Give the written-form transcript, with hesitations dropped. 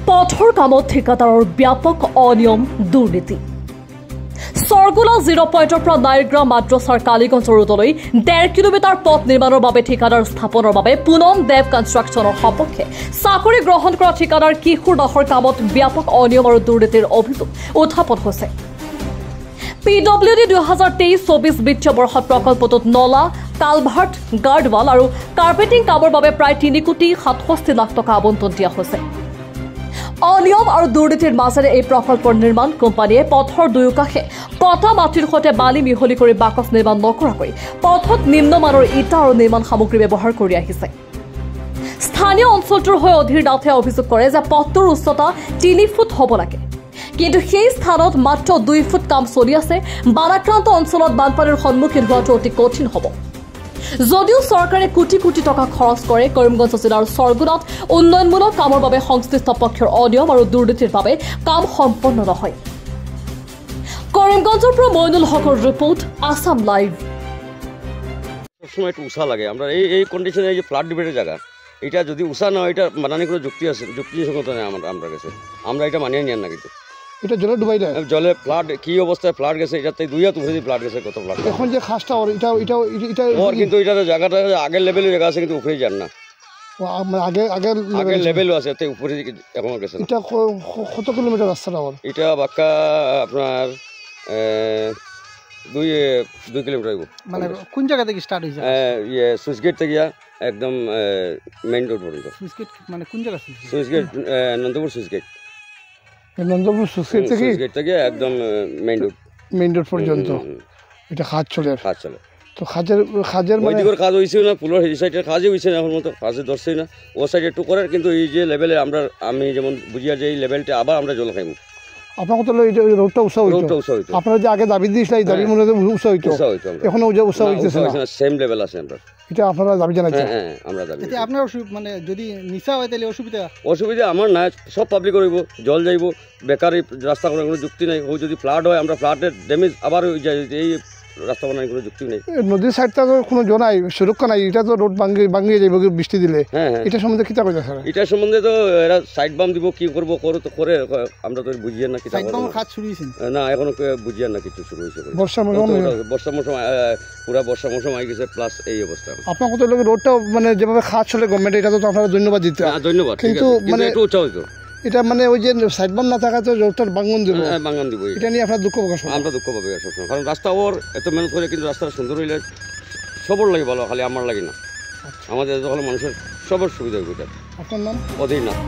পথৰ কামত ঠিকাদাৰৰ ব্যাপক অনিয়ম দুৰ্নীতি সৰগুলা 0 পইণ্টৰ পৰা নাইগ্ৰা মাদ্ৰাছাৰ কালীগঞ্জ ৰোডলৈ 1.5 কিলোমিটাৰ পথ নিৰ্মাণৰ বাবে ঠিকাদাৰ স্থাপনৰ বাবে পুনম দেৱ কনষ্ট্ৰাকশ্যনৰ সপক্ষে চাকৰি গ্ৰহণ কৰা ঠিকাদাৰ কিশোৰ দাসৰ কামত ব্যাপক অনিয়ম আৰু দুৰ্নীতিৰ অভিযোগ উত্থাপন হৈছে। PWD 2023-24 বিত্তীয় বৰ্ষত প্ৰকল্পটোত নলা, কালভাৰ্ট, গাৰ্ডৱাল আৰু কাৰ্পেটিং কামৰ বাবে প্ৰায় 3 কোটি 67 লাখ টকা আবণ্টন দিয়া হৈছে। অনিয়ম আৰু দুৰ্নীতিৰ মাজেৰে এই প্ৰকল্পৰ নিৰ্মাণ কোম্পানীয়ে পথৰ দুয়োকাষে কটা মাটিৰ সৈতে বালি মিহলি কৰি বাকচ নিৰ্মাণ নকৰাকৈ পথত নিম্নমানৰ ইটা আৰু নিৰ্মাণ সামগ্ৰী ব্যৱহাৰ কৰি আহিছে। স্থানীয় অঞ্চলটোৰ হৈ অধীৰ নাথে অভিযোগ কৰে যে পথটোৰ উচ্চতা 3 ফুট হ'ব লাগে, কিন্তু সেই স্থানত মাত্ৰ 2 ফুট কাম চলি আছে। বানাক্ৰান্ত অঞ্চলত বানপানীৰ সন্মুখীন হোৱাটো অতি কঠিন হ'ব। যদিও চৰকাৰে কোটি কোটি টকা খৰচ কৰে, কৰিমগঞ্জ জিলাৰ সৰগুনাত উন্নয়নমূলক কামৰ বাবে সংশ্লিষ্ট পক্ষৰ অনিয়ম আৰু দুৰ্নীতিৰ বাবে কাম সম্পন্ন নহয়। কৰিমগঞ্জৰ পৰা মইনুল হকৰ ৰিপৰ্ট, আসাম লাইভ। সবসময় একটু উষা লাগে। আমরা এই কন্ডিশনে এই যে ফ্লাড ডিবেটের জায়গা, এটা যদি উষা না হয়, এটা মানানি কোনো যুক্তি আছে, যুক্তিসঙ্গত নেই আমরা কাছে। আমরা এটা মানিয়ে নিয়ে না, কিন্তু এটা জলে ডুবাই দেয়। জলে ফ্লাড কি অবস্থায় ফ্লাড গেছে, এটাতে 2 হাত উপরে ফ্লাড গেছে, কত ফ্লাড এখন যে খাসটা ওর কিন্তু এটা জায়গাটা আগের লেভেলের জায়গা আছে, কিন্তু উপরে যান না। আগের লেভেলও আছে, এতে উপরে এখন গেছে। এটা কত কিলোমিটার রাস্তাটা ওর? এটা বাক্কা আপনার 2 কিলোমিটার। মানে কোন জায়গা থেকে স্টার্ট হয়েছে? সুইচ গেট থেকে একদম মেইন রোড পর্যন্ত। সুইচ গেট মানে কোন জায়গা? Switch gate Nandapur switch gate. Nandapur switch gate থেকে একদম মেইন রোড পর্যন্ত এটা কাজ চলে। তো কাজের ওই দিকের কাজ হয়েছে না, পুলের এই সাইডের কাজই হয়েছে না, এখন মতো কাজে ধরছেই না। ও সাইড একটু করার, কিন্তু এই যে লেভেলে আমি যেমন বুঝিয়া যে এই লেভেলটা আবার আমরা জল খাইব। আপনার কত রোডটা উৎসাহ হইতো? আপনারা যে আগে দাবি দিয়েছিল, এই দাবি মনে উৎসাহ হইতো, এখন উৎসাহ হইতেছে না, সেম লেভেল আছে। আমরা এটা আপনারা দাবি জানাচ্ছেন? হ্যাঁ, আমরা দাবি। আপনার মানে যদি নিশা হয় তাহলে অসুবিধা আমার না, সব পাবলিক করব, জল যাইব, বেকার রাস্তা করার কোনো যুক্তি নেই। ও যদি ফ্লাড হয়, আমরা ফ্লাডের ড্যামেজ আবার হয়ে যায়, এই রাস্তা বানানোর কোনো যুক্তি নেই। নদীর সাইডটা তো কোনো নাই, সুরক্ষা নাই, এটা তো রোড ভাঙিয়ে যাইব বৃষ্টি দিলে। হ্যাঁ, এটা সম্বন্ধে কি কইতা স্যার? এটা সম্বন্ধে তো এরা সাইড বাম দিব, কি করবো করে, আমরা তো বুঝিয়ে না। সাইড বাম কাজ শুরু হইছে না, এখনো বুঝিয়ে না, কিছু শুরু হয়েছে। বর্ষা মৌসুম পুরা বর্ষা মৌসুম আই গেছে, প্লাস এই অবস্থা। আপনার কত লোক রোডটা মানে যেভাবে কাজ চলে গভর্নমেন্ট, এটা তো আপনারা ধন্যবাদ দিতে। ধন্যবাদ, কিন্তু মানে একটু উৎসাহ হইতো। এটা মানে ওই যে সাইড বাম না থাকা তো রোডটার ভাঙন দিব। এটা নিয়ে আপনার দুঃখ প্রকাশ? আমরা দুঃখ পাবো সবসময়, কারণ রাস্তা ওর এত মেহনত করে, কিন্তু রাস্তাটা সুন্দর হইলে সবর লাগে ভালো, খালি আমার লাগে না। আমাদের যখন মানুষের সবার সুবিধা হবে। আপনার নাম? অধীর নাথ।